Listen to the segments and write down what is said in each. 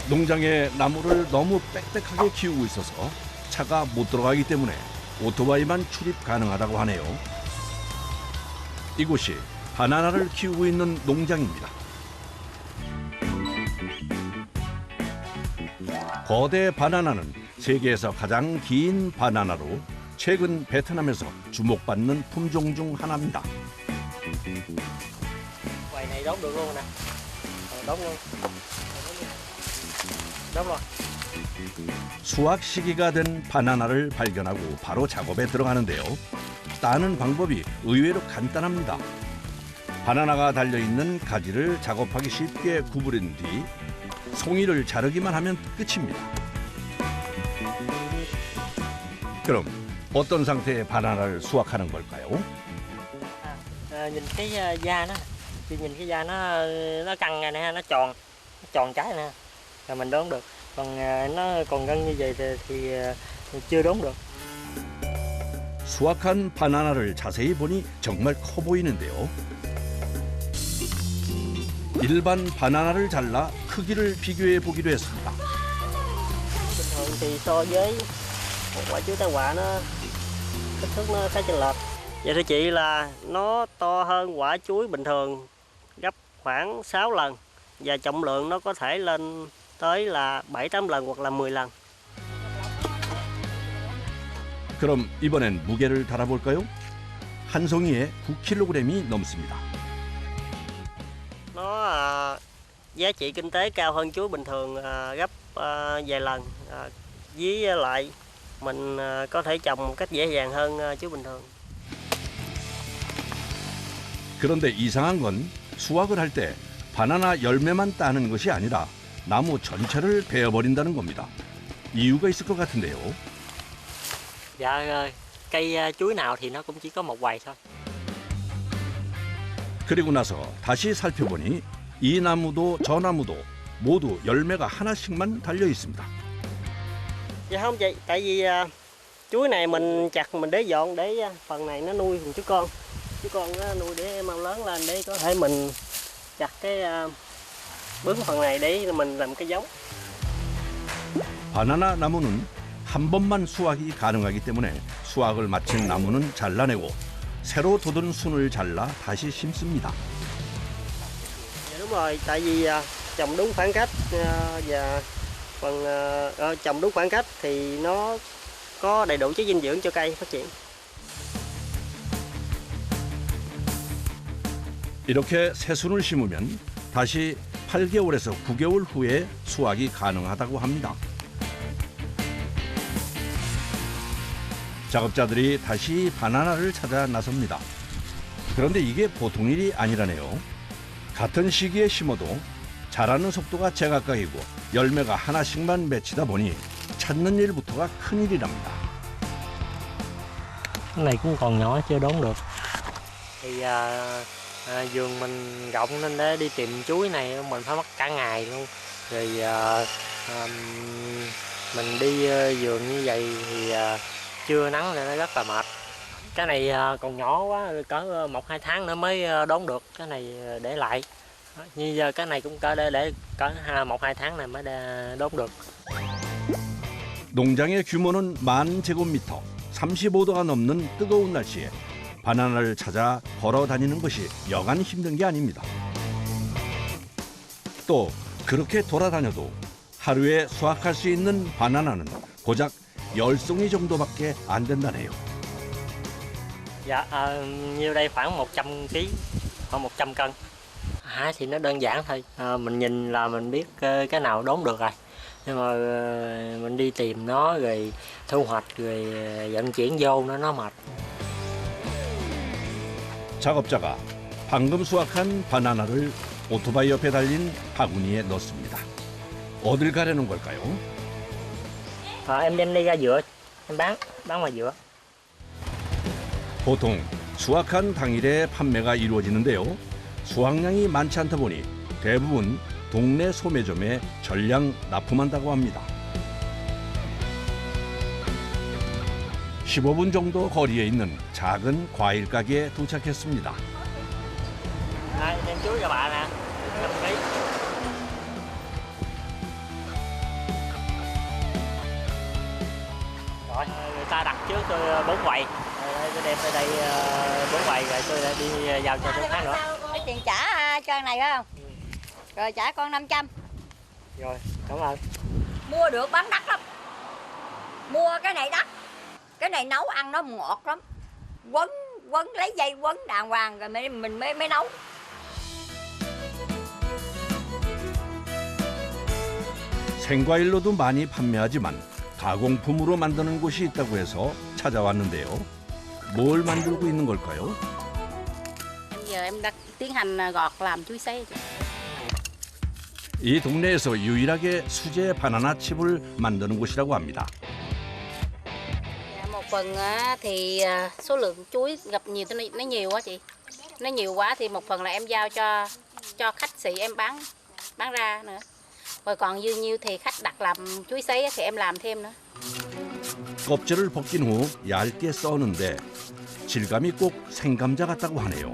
농장에 나무를 너무 빽빽하게 키우고 있어서 차가 못 들어가기 때문에 오토바이만 출입 가능하다고 하네요. 이곳이 바나나를 키우고 있는 농장입니다. 거대 바나나는 세계에서 가장 긴 바나나로 최근 베트남에서 주목받는 품종 중 하나입니다. Quầy này đốn được luôn nè. Đốn luôn. Đốn rồi. 수확 시기가 된 바나나를 발견하고 바로 작업에 들어가는데요. 따는 방법이 의외로 간단합니다. 바나나가 달려있는 가지를 작업하기 쉽게 구부린 뒤 송이를 자르기만 하면 끝입니다. 그럼 어떤 상태의 바나나를 수확하는 걸까요? Nhìn cái da nó, chị nhìn cái da nó căng này nè, nó tròn trái nè, là mình đốn được. Còn nó còn gân như vậy thì chưa đốn được. 수확한 바나나를 자세히 보니 정말 커 보이는데요. 일반 바나나를 잘라 크기를 비교해 보기로 했습니다. Bình thường thì so với một quả chuối tai họa nó kích thước nó khá chênh lệch. Vậy thưa chị là nó to hơn quả chuối bình thường gấp khoảng 6 lần và trọng lượng nó có thể lên tới là 7-8 lần hoặc là 10 lần. 그럼 이번엔 무게를 달아볼까요? 한 송이에 9kg이 넘습니다. Nó giá trị kinh tế cao hơn chuối bình thường gấp vài lần. Với lại mình có thể trồng một cách dễ dàng hơn chuối bình thường. 그런데 이상한 건 수확을 할 때 바나나 열매만 따는 것이 아니라 나무 전체를 베어버린다는 겁니다. 이유가 있을 것 같은데요. Dạ, cây chuối nào thì nó cũng chỉ có một hoài thôi. 그리고 나서 다시 살펴보니 이 나무도 저 나무도 모두 열매가 하나씩만 달려 있습니다. Dạ không chị, tại vì chuối này mình chặt mình để dọn để phần này nó nuôi chú con. Chú con nó nuôi để mau lớn lên để có thể mình chặt cái bướng phần này để mình làm cái giống. 바나나 나무는 한 번만 수확이 가능하기 때문에 수확을 마친 나무는 잘라내고 새로 돋은 순을 잘라 다시 심습니다. Dạ đúng rồi, tại vì trồng đúng khoảng cách và phần trồng đúng khoảng cách thì nó có đầy đủ chất dinh dưỡng cho cây phát triển. 이렇게 새 순을 심으면 다시 8개월에서 9개월 후에 수확이 가능하다고 합니다. 작업자들이 다시 바나나를 찾아 나섭니다. 그런데 이게 보통 일이 아니라네요. 같은 시기에 심어도 자라는 속도가 제각각이고 열매가 하나씩만 맺히다 보니 찾는 일부터가 큰일이랍니다. Cái này cũng còn nhỏ chưa đốn được. Thì vườn mình rộng nên để đi tìm chuối này mình phải mất cả ngày luôn. Rồi mình đi vườn như vậy thì trưa nắng thì nó rất là mệt. Cái này còn nhỏ quá, cỡ 1-2 tháng nữa mới đốn được. Cái này để lại. Như giờ cái này cũng cỡ để cỡ 1-2 tháng này mới đốn được. 농장의 규모는 10,000제곱미터, 35도가 넘는 뜨거운 날씨에 바나나를 찾아 걸어 다니는 것이 여간 힘든 게 아닙니다. 또 그렇게 돌아다녀도 하루에 수확할 수 있는 바나나는 고작 10송이 정도밖에 안 된다네요. Dạ, nhiêu đây khoảng 100 kg, khoảng 100 cân. Thì nó đơn giản thôi, mình nhìn là mình biết cái nào đốn được rồi. Nhưng mà mình đi tìm nó rồi thu hoạch rồi vận chuyển vô nó mệt. 작업자가 방금 수확한 바나나를 오토바이 옆에 달린 바구니에 넣습니다. 어딜 가려는 걸까요? Em đem đi ra dựa, em bán ngoài dựa. 보통 수확한 당일에 판매가 이루어지는데요. 수확량이 많지 않다 보니 대부분 동네 소매점에 전량 납품한다고 합니다. 15분 정도 거리에 있는 작은 과일 가게에 도착했습니다. Đem chuối cho bà nè, 5 kg. ta đặt trước tôi 4 quầy, tôi đem tới đây 4 quầy rồi tôi lại đi giao cho chỗ khác nữa. Cái tiền trả cho anh này phải không? Rồi trả con 500. Rồi, cảm ơn. Mua được bán đắt lắm. Mua cái này đắt. Cái này nấu ăn nó ngọt lắm. Quấn lấy dây quấn đàng hoàng rồi mình mới nấu. 생과일로도 많이 판매하지만 가공품으로 만드는 곳이 있다고 해서 찾아왔는데요. 뭘 만들고 있는 걸까요? Giờ em đang tiến hành gọt làm chuối sấy. 이 동네에서 유일하게 수제 바나나 칩을 만드는 곳이라고 합니다. Một phần thì số lượng chuối gặp nhiều nó nhiều quá chị. Nó nhiều quá thì một phần là em giao cho khách sỉ em bán ra nữa. Rồi còn dư nhiêu thì khách đặt làm chuối sấy thì em làm thêm nữa. 껍질을 벗긴 후 얇게 써는데 질감이 꼭 생감자 같다고 하네요.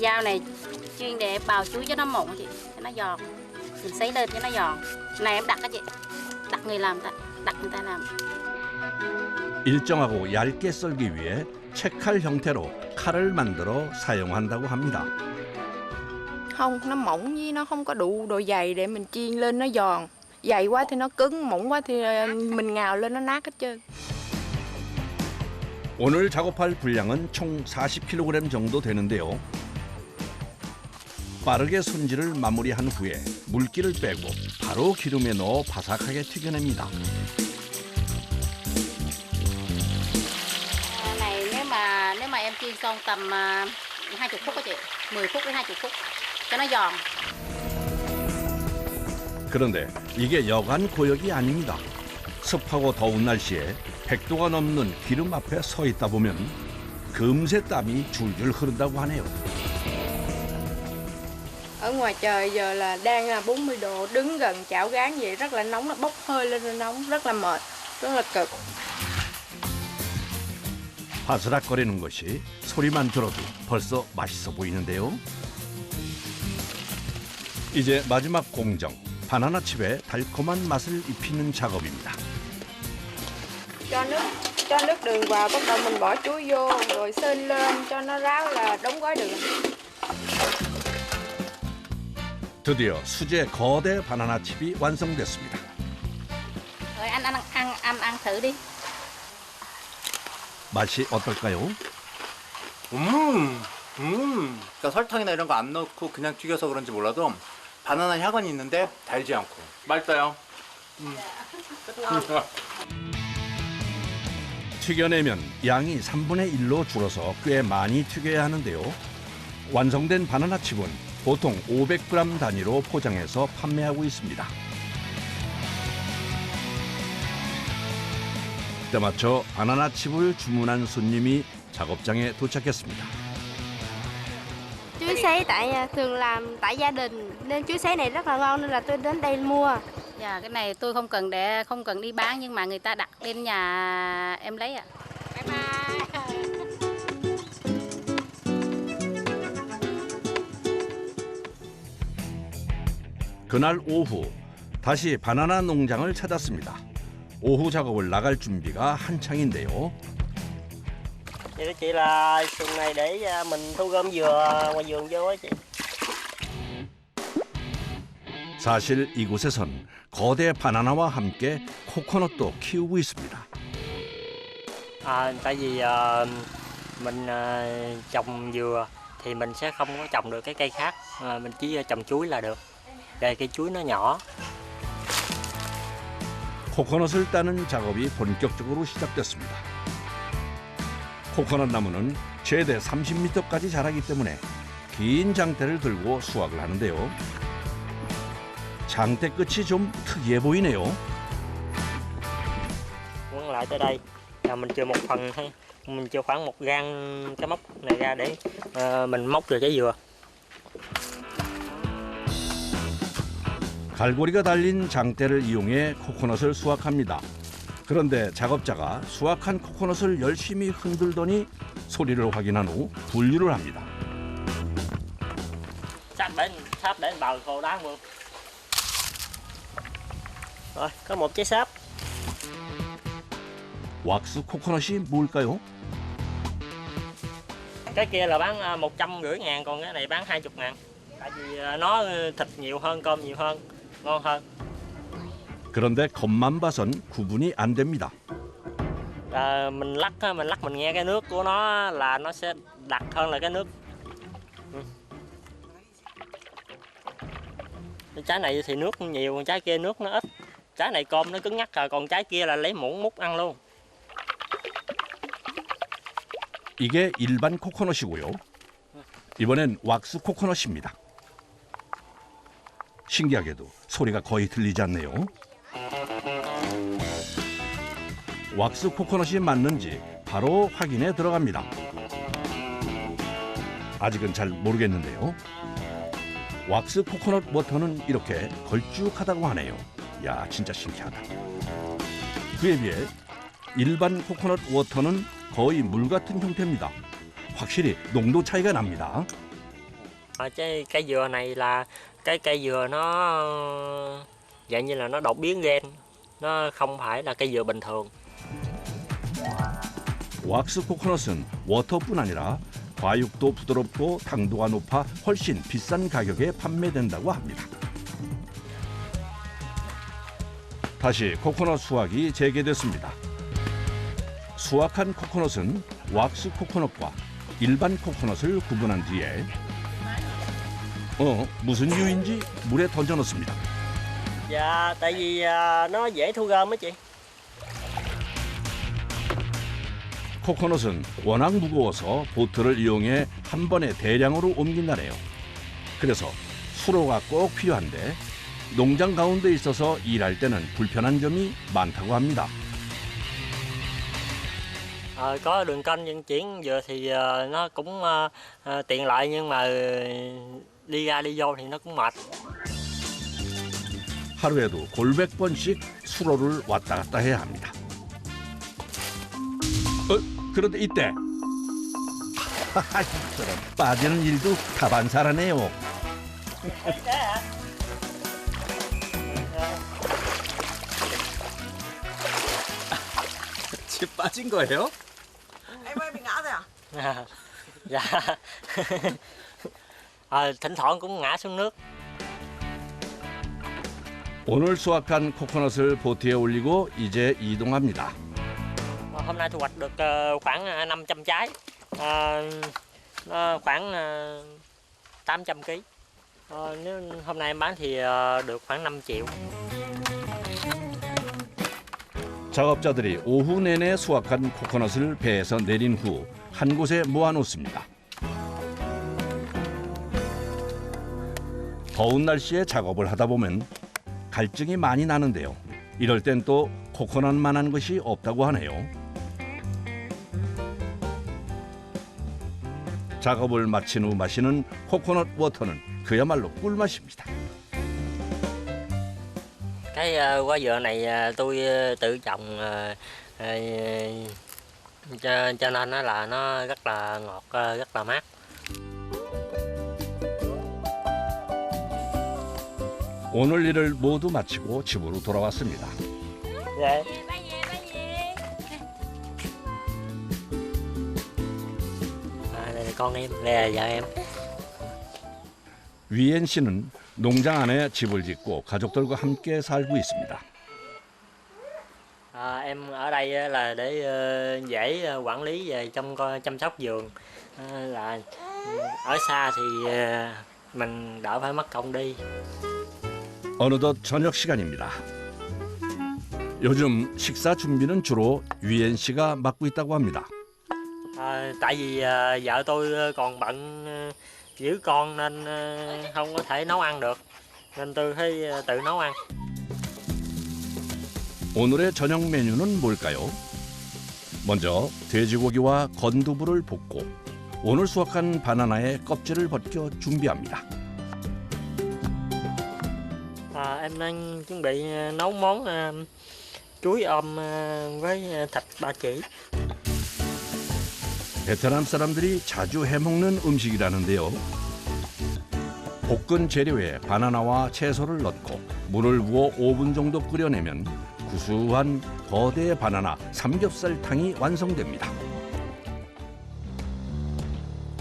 Dao này chuyên để bào chuối cho nó mụn chị, cho nó giòn. Mình sấy lên cho nó giòn. Này em đặt á chị. Đặt người làm đặt người ta làm. 일정하고 얇게 썰기 위해 채칼 형태로 칼을 만들어 사용한다고 합니다. Không, nó mỏng với nó không có đủ độ dày để mình chiên lên nó giòn. Dày quá thì nó cứng, mỏng quá thì mình ngào lên nó nát hết trơn. 오늘 작업할 분량은 총 40kg 정도 되는데요. 빠르게 손질을 마무리한 후에 물기를 빼고 바로 기름에 넣어 바삭하게 튀겨냅니다. Này nếu mà em chiên xong tầm 20 phút đó chị, 10 phút đến 20 phút cho nó giòn. 그런데 이게 여간 고역이 아닙니다. 습하고 더운 날씨에 100도가 넘는 기름 앞에 서 있다 보면 금세 땀이 줄줄 흐른다고 하네요. Ở ngoài trời giờ là đang là 40 độ, đứng gần chảo gán vậy rất là nóng, nó bốc hơi lên nó nóng, rất là mệt, rất là cực. 바스락거리는 것이 소리만 들어도 벌써 맛있어 보이는데요. 이제 마지막 공정, 바나나 칩에 달콤한 맛을 입히는 작업입니다. Cho nước đường vào, bắt đầu mình bỏ chuối vô, rồi sên lên cho nó ráo là đóng gói đường. 드디어 수제 거대 바나나 칩이 완성됐습니다. Rồi ăn thử đi. 맛이 어떨까요? 그러니까 설탕이나 이런 거 안 넣고 그냥 튀겨서 그런지 몰라도 바나나 향은 있는데 달지 않고 맛있어요. 튀겨내면 양이 3분의 1로 줄어서 꽤 많이 튀겨야 하는데요. 완성된 바나나 칩은 보통 500g 단위로 포장해서 판매하고 있습니다. 때맞춰 바나나 칩을 주문한 손님이 작업장에 도착했습니다. Chuối sấy thường làm tại gia đình nên chuối sấy này rất là ngon nên là tôi đến đây mua. Dạ, cái này tôi không cần đi bán nhưng mà người ta đặt lên nhà em lấy ạ. Bye bye. 그날 오후 다시 바나나 농장을 찾았습니다. 오후 작업을 나갈 준비가 한창인데요. Vậy đó chị là xuồng này để mình thu gom dừa ngoài vườn vô á chị. 사실 이곳에선 거대 바나나와 함께 코코넛도 키우고 있습니다. Tại vì mình trồng dừa thì mình sẽ không có trồng được cái cây khác, mình chỉ trồng chuối là được. Đây cây chuối nó nhỏ. 코코넛을 따는 작업이 본격적으로 시작됐습니다. 코코넛 나무는 최대 30m까지 자라기 때문에 긴 장대를 들고 수확을 하는데요. 장대 끝이 좀 특이해 보이네요. Quấn lại tới đây là mình chừa một phần thôi, mình chừa khoảng 1 gang cái móc này ra để mình móc được trái dừa. 갈고리가 달린 장대를 이용해 코코넛을 수확합니다. 그런데 작업자가 수확한 코코넛을 열심히 흔들더니 소리를 확인한 후 분류를 합니다. Sáp để bào khô đá luôn. Rồi, có một trái sáp. 왁스 코코넛이 뭘까요? Cái kia là bán 150.000, còn cái này bán 20.000. Tại vì nó thịt nhiều hơn, cơm nhiều hơn, ngon hơn. 그런데 겉만 봐선 구분이 안 됩니다. Mình lắc mình nghe cái nước của nó là nó sẽ đặc hơn là cái nước. Cái trái này thì nước nhiều, còn trái kia nước nó ít. Trái này cơm nó cứng nhắc rồi, còn trái kia là lấy muỗng múc ăn luôn. 이게 일반 코코넛이고요. 이번엔 왁스 코코넛입니다. 신기하게도 소리가 거의 들리지 않네요. 왁스 코코넛이 맞는지 바로 확인에 들어갑니다. 아직은 잘 모르겠는데요. 왁스 코코넛 워터는 이렇게 걸쭉하다고 하네요. 야, 진짜 신기하다. 그에 비해 일반 코코넛 워터는 거의 물 같은 형태입니다. 확실히 농도 차이가 납니다. Cái dừa này là cái cây dừa nó dạng như là nó đột biến gen, nó không phải là cây dừa bình thường. 왁스 코코넛은 워터뿐 아니라 과육도 부드럽고 당도가 높아 훨씬 비싼 가격에 판매된다고 합니다. 다시 코코넛 수확이 재개됐습니다. 수확한 코코넛은 왁스 코코넛과 일반 코코넛을 구분한 뒤에 무슨 이유인지 물에 던져 넣습니다. Dạ, tại vì nó dễ thu gom á chị. 코코넛은 워낙 무거워서 보트를 이용해 한 번에 대량으로 옮긴다네요. 그래서 수로가 꼭 필요한데 농장 가운데 있어서 일할 때는 불편한 점이 많다고 합니다. Có đường kênh vận chuyển dừa thì nó cũng tiện lợi, nhưng mà đi ra đi vô thì nó cũng mệt. 하루에도 골백 번씩 수로를 왔다 갔다 해야 합니다. 그런데 이때 빠지는 일도 다반사라네요. 집 빠진 거예요? Em ơi bị ngã rồi à? Dạ. Thỉnh thoảng cũng ngã xuống nước. 오늘 수확한 코코넛을 보트에 올리고 이제 이동합니다. Hôm nay thu hoạch được khoảng 500 trái, khoảng 800 kg. Nếu hôm nay em bán thì được khoảng 5 triệu. 작업자들이 오후 내내 수확한 코코넛을 배에서 내린 후 한 곳에 모아놓습니다. 더운 날씨에 작업을 하다 보면 갈증이 많이 나는데요. 이럴 땐 또 코코넛만한 것이 없다고 하네요. 작업을 마친 후 마시는 코코넛 워터는 그야말로 꿀맛입니다. Cái quả dừa này tôi tự trồng, cho nên nó rất là ngọt, rất là mát. 오늘 일을 모두 마치고 집으로 돌아왔습니다. Dạ. Đây là con em, đây là vợ em. 위엔 씨는 농장 안에 집을 짓고 가족들과 함께 살고 있습니다. Em ở đây là để dễ quản lý về chăm sóc vườn, là ở xa thì mình đỡ phải mất công đi. 어느덧 저녁 시간입니다. 요즘 식사 준비는 주로 위엔 씨가 맡고 있다고 합니다. Tại vì vợ tôi còn bận giữ con nên không có thể nấu ăn được, nên tôi phải tự nấu ăn. 오늘의 저녁 메뉴는 뭘까요? 먼저 돼지고기와 건두부를 볶고 오늘 수확한 바나나의 껍질을 벗겨 준비합니다. Em đang chuẩn bị nấu món chuối ôm với thịt ba chỉ. 베트남 사람들이 자주 해먹는 음식이라는데요. 볶은 재료에 바나나와 채소를 넣고 물을 부어 5분 정도 끓여내면 구수한 거대 바나나 삼겹살탕이 완성됩니다.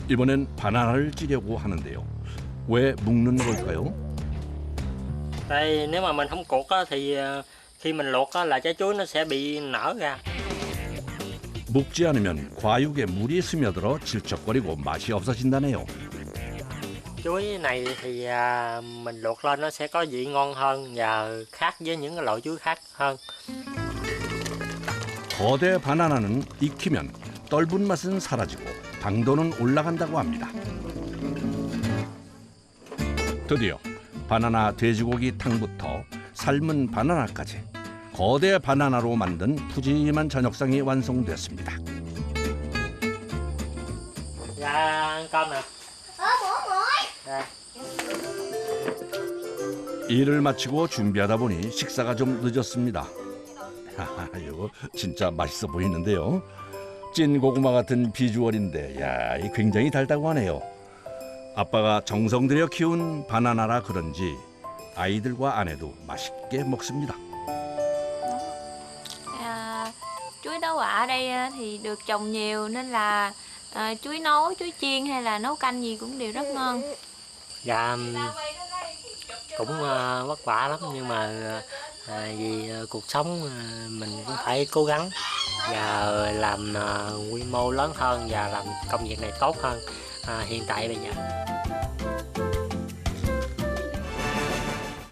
이번엔 바나나를 찌려고 하는데요. 왜 묶는 걸까요? Đây nếu mà mình không cuột á, thì khi mình luộc á, là trái chuối nó sẽ bị nở ra. 묶지 않으면 과육에 물이 스며들어 질척거리고 맛이 없어진다네요. Chuối này thì mình luộc lên nó sẽ có vị ngon hơn và khác với những cái loại chuối khác hơn. 거대 바나나는 익히면 떫은 맛은 사라지고 당도는 올라간다고 합니다. 드디어 바나나 돼지고기 탕부터 삶은 바나나까지 거대 바나나로 만든 푸짐한 저녁상이 완성됐습니다. Dạ ăn cơm nè. Dạ. 일을 마치고 준비하다 보니 식사가 좀 늦었습니다. 이거 진짜 맛있어 보이는데요. 찐 고구마 같은 비주얼인데 야, 이 굉장히 달다고 하네요. 아빠가 정성 들여 키운 바나나라 그런지 아이들과 아내도 맛있게 먹습니다. Chuối đá quả ở đây thì được trồng nhiều nên là chuối nấu, chuối chiên hay là nấu canh gì cũng đều rất ngon. Dạ cũng vất vả lắm nhưng mà vì cuộc sống mình cũng phải cố gắng và làm quy mô lớn hơn và làm công việc này tốt hơn hiện tại bây giờ.